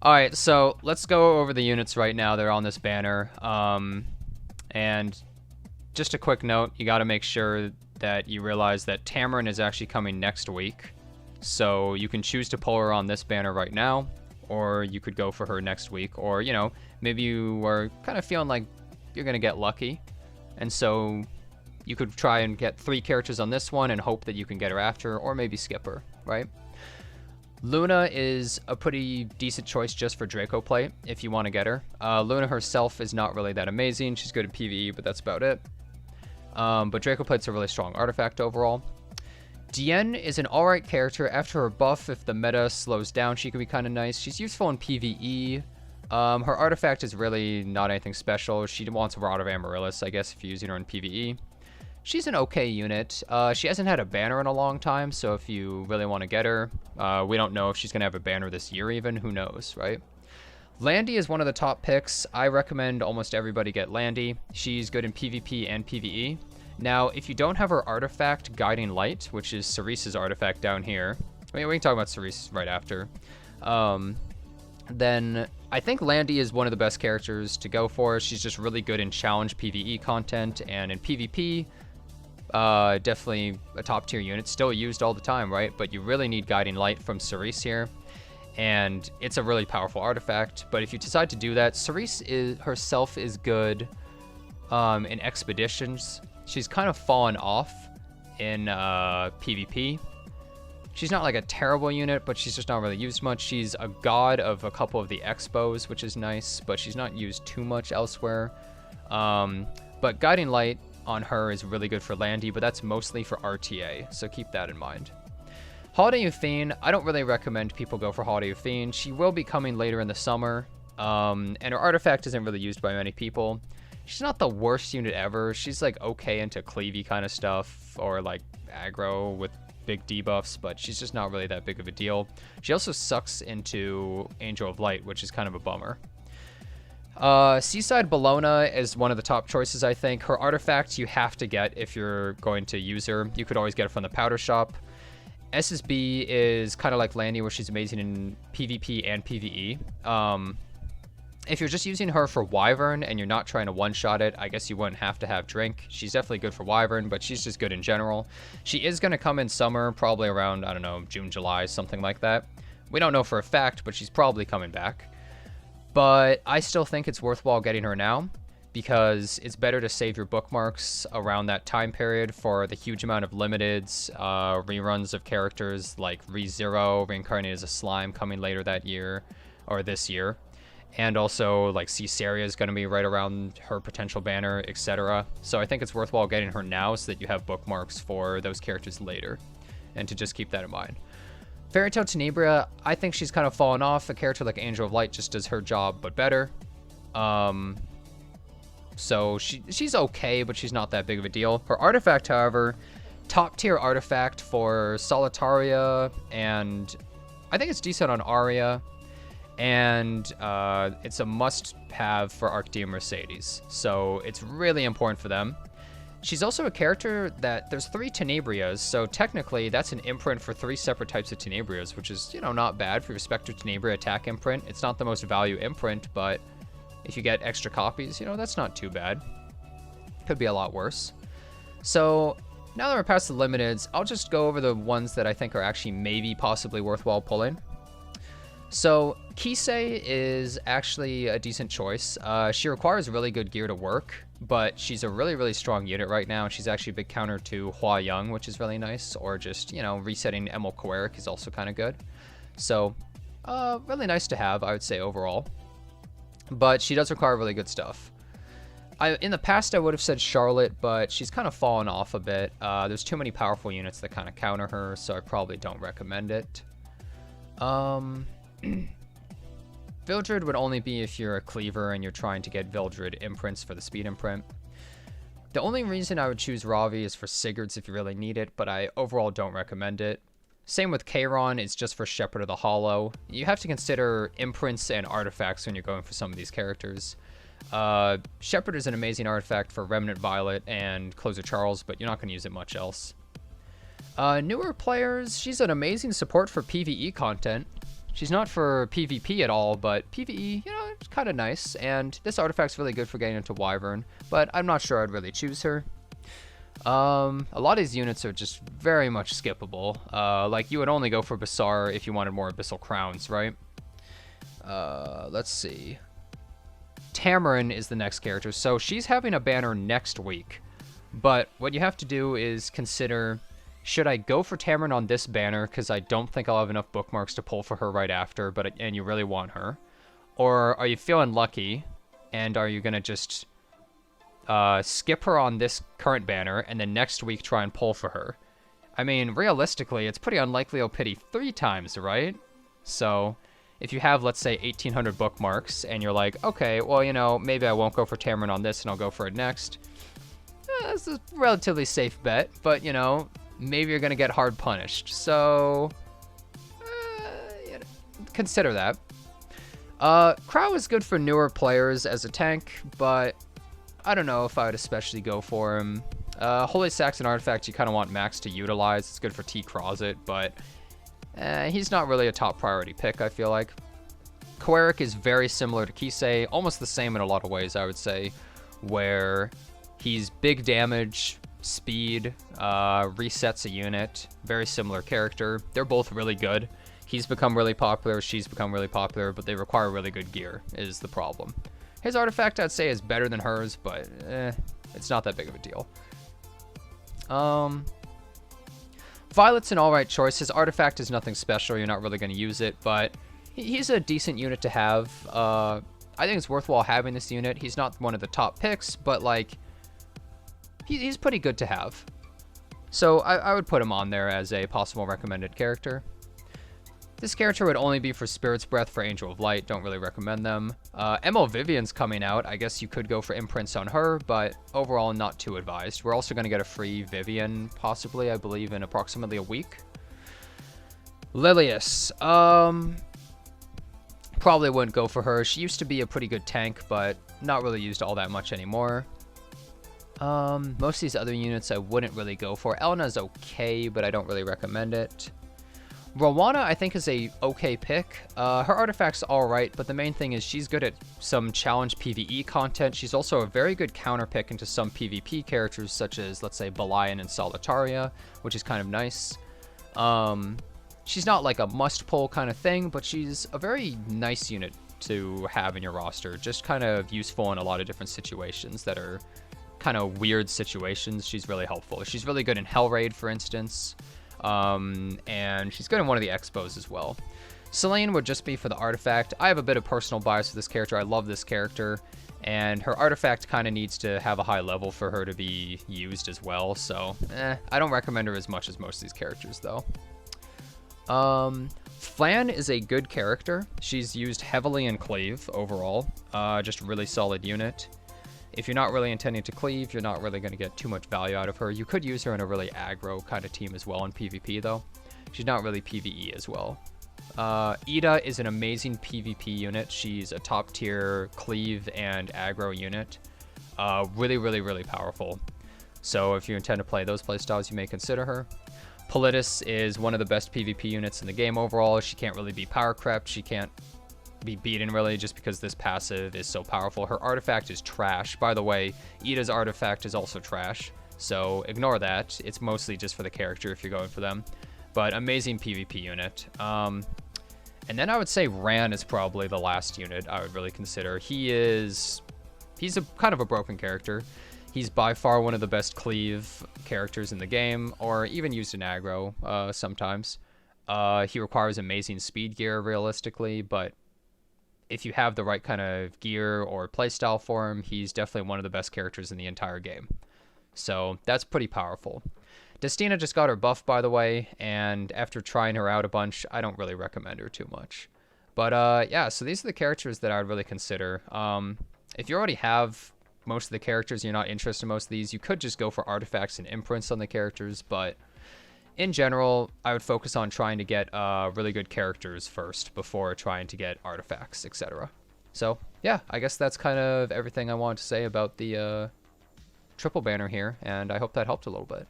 All right, so let's go over the units right now. They're on this banner. And just a quick note, you got to make sure that you realize that Tamarin is actually coming next week. So you can choose to pull her on this banner right now, or you could go for her next week. Or, you know, maybe you are kind of feeling like you're going to get lucky. And so you could try and get 3 characters on this one and hope that you can get her after, or maybe skip her, right? Luna is a pretty decent choice just for Draco play if you want to get her. Luna herself is not really that amazing. She's good at PvE, but that's about it. But Draco Plate's a really strong artifact overall. Diene is an alright character. After her buff, if the meta slows down, she can be kind of nice. She's useful in PvE. Her artifact is really not anything special. She wants Rod of Amaryllis, I guess, if you're using her in PvE. She's an okay unit. She hasn't had a banner in a long time, so if you really want to get her, we don't know if she's going to have a banner this year even. Who knows, right? Landy is one of the top picks. I recommend almost everybody get Landy. She's good in PvP and PvE. Now, if you don't have her artifact, Guiding Light, which is Cerise's artifact down here. I mean, we can talk about Cerise right after. Then I think Landy is one of the best characters to go for. She's just really good in challenge PvE content, and in PvP, definitely a top tier unit, still used all the time, right? But you really need Guiding Light from Cerise here, and it's a really powerful artifact. But if you decide to do that, Cerise herself is good in expeditions. She's kind of fallen off in PvP. She's not like a terrible unit, but she's just not really used much. She's a god of a couple of the expos, which is nice, but she's not used too much elsewhere. But Guiding Light on her is really good for Landy, but that's mostly for RTA, so keep that in mind. Holiday Euphine, I don't really recommend people go for Holiday Euphine. She will be coming later in the summer, and her artifact isn't really used by many people. She's not the worst unit ever. She's like okay into cleavy kind of stuff, or like aggro with big debuffs, but she's just not really that big of a deal. She also sucks into Angel of Light, which is kind of a bummer. Seaside Bologna is one of the top choices, I think. Her artifact you have to get if you're going to use her. You could always get it from the powder shop. SSB is kind of like Landy, where she's amazing in PvP and PvE. If you're just using her for Wyvern and you're not trying to one-shot it, I guess you wouldn't have to have Drink. She's definitely good for Wyvern, but she's just good in general. She is going to come in summer, probably around, I don't know, June, July, something like that. We don't know for a fact, but she's probably coming back. But I still think it's worthwhile getting her now, because it's better to save your bookmarks around that time period for the huge amount of limiteds, reruns of characters like ReZero, Reincarnated as a Slime coming later that year, or this year. And also, like, Caesarea is going to be right around her potential banner, etc. So I think it's worthwhile getting her now so that you have bookmarks for those characters later. And to just keep that in mind. Fairy Tail Tenebria, I think she's kind of fallen off. A character like Angel of Light just does her job, but better. So she's okay, but she's not that big of a deal. Her artifact, however, top tier artifact for Solitaria, and I think it's decent on Aria. And it's a must-have for Archdea Mercedes, so it's really important for them. She's also a character that there's 3 Tenebrias, so technically that's an imprint for 3 separate types of Tenebrias, which is, you know, not bad for your Spectre Tenebria attack imprint. It's not the most value imprint, but if you get extra copies, you know, that's not too bad. Could be a lot worse. So now that we're past the limiteds, I'll just go over the ones that I think are actually maybe possibly worthwhile pulling. So Kisei is actually a decent choice. She requires really good gear to work, but she's a really, really strong unit right now. She's actually a big counter to Hua Young, which is really nice. Or just, you know, resetting Emil Kowarik is also kind of good. So, really nice to have, I would say, overall. But she does require really good stuff. In the past, I would have said Charlotte, but she's kind of fallen off a bit. There's too many powerful units that kind of counter her, so I probably don't recommend it. Vildred would only be if you're a cleaver and you're trying to get Vildred imprints for the speed imprint. The only reason I would choose Ravi is for Sigurds if you really need it, but I overall don't recommend it. Same with Kayron, it's just for Shepherd of the Hollow. You have to consider imprints and artifacts when you're going for some of these characters. Shepherd is an amazing artifact for Remnant Violet and Closer Charles, but you're not going to use it much else. Newer players, she's an amazing support for PvE content. She's not for PvP at all, but PvE, you know, it's kind of nice. And this artifact's really good for getting into Wyvern, but I'm not sure I'd really choose her. A lot of these units are just very much skippable. Like, you would only go for Basar if you wanted more Abyssal Crowns, right? Let's see. Tamarin is the next character. So she's having a banner next week. But what you have to do is consider, should I go for Tamarin on this banner because I don't think I'll have enough bookmarks to pull for her right after, and you really want her? Or are you feeling lucky, and are you going to just skip her on this current banner, and then next week try and pull for her? I mean, realistically, it's pretty unlikely I'll pity 3 times, right? So if you have, let's say, 1,800 bookmarks, and you're like, okay, well, you know, maybe I won't go for Tamarin on this, and I'll go for it next. This is a relatively safe bet, but, you know, maybe you're going to get hard punished. So, you know, consider that. Crow is good for newer players as a tank, but I don't know if I would especially go for him. Holy Saxon Artifact you kind of want Max to utilize. It's good for T-Crozet, but he's not really a top priority pick, I feel like. Koeric is very similar to Kisei, almost the same in a lot of ways, I would say, where he's big damage, speed, resets a unit, very similar character. They're both really good. He's become really popular, she's become really popular, but they require really good gear, is the problem. His artifact, I'd say, is better than hers, but it's not that big of a deal. Violet's an alright choice. His artifact is nothing special, you're not really going to use it, but he's a decent unit to have. I think it's worthwhile having this unit. He's not one of the top picks, but, like, he's pretty good to have. So I would put him on there as a possible recommended character. This character would only be for Spirit's Breath for Angel of Light. Don't really recommend them. ML Vivian's coming out. I guess you could go for imprints on her, but overall not too advised. We're also going to get a free Vivian, possibly, I believe, in approximately a week. Lilius. Probably wouldn't go for her. She used to be a pretty good tank, but not really used all that much anymore. Most of these other units I wouldn't really go for. Elena's okay, but I don't really recommend it. Rowana, I think, is a okay pick. Her artifact's alright, but the main thing is she's good at some challenge PvE content. She's also a very good counter pick into some PvP characters, such as, let's say, Belian and Solitaria, which is kind of nice. She's not like a must-pull kind of thing, but she's a very nice unit to have in your roster. Just kind of useful in a lot of different situations that are kind of weird situations. She's really helpful. She's really good in Hellraid, for instance. And she's good in one of the expos as well. Selene would just be for the artifact. I have a bit of personal bias for this character. I love this character, and her artifact kind of needs to have a high level for her to be used as well. So, I don't recommend her as much as most of these characters, though. Flan is a good character. She's used heavily in Cleave overall. Just a really solid unit. If you're not really intending to cleave, you're not really going to get too much value out of her. You could use her in a really aggro kind of team as well in PvP, though. She's not really PvE as well. Ida is an amazing PvP unit. She's a top tier cleave and aggro unit. Really, really, really powerful. So if you intend to play those playstyles, you may consider her. Politis is one of the best PvP units in the game overall. She can't really be power crept. She can't be beaten really just because this passive is so powerful. Her artifact is trash. By the way, Ida's artifact is also trash, so ignore that. It's mostly just for the character if you're going for them. But amazing PvP unit. And then I would say Ran is probably the last unit I would really consider. He's a kind of a broken character. He's by far one of the best cleave characters in the game, or even used in aggro sometimes. He requires amazing speed gear realistically, but if you have the right kind of gear or playstyle for him, he's definitely one of the best characters in the entire game. So that's pretty powerful. Destina just got her buff, by the way, and after trying her out a bunch, I don't really recommend her too much. But yeah, so these are the characters that I would really consider. If you already have most of the characters, you're not interested in most of these, you could just go for artifacts and imprints on the characters, but in general, I would focus on trying to get really good characters first before trying to get artifacts, etc. So, yeah, I guess that's kind of everything I wanted to say about the triple banner here, and I hope that helped a little bit.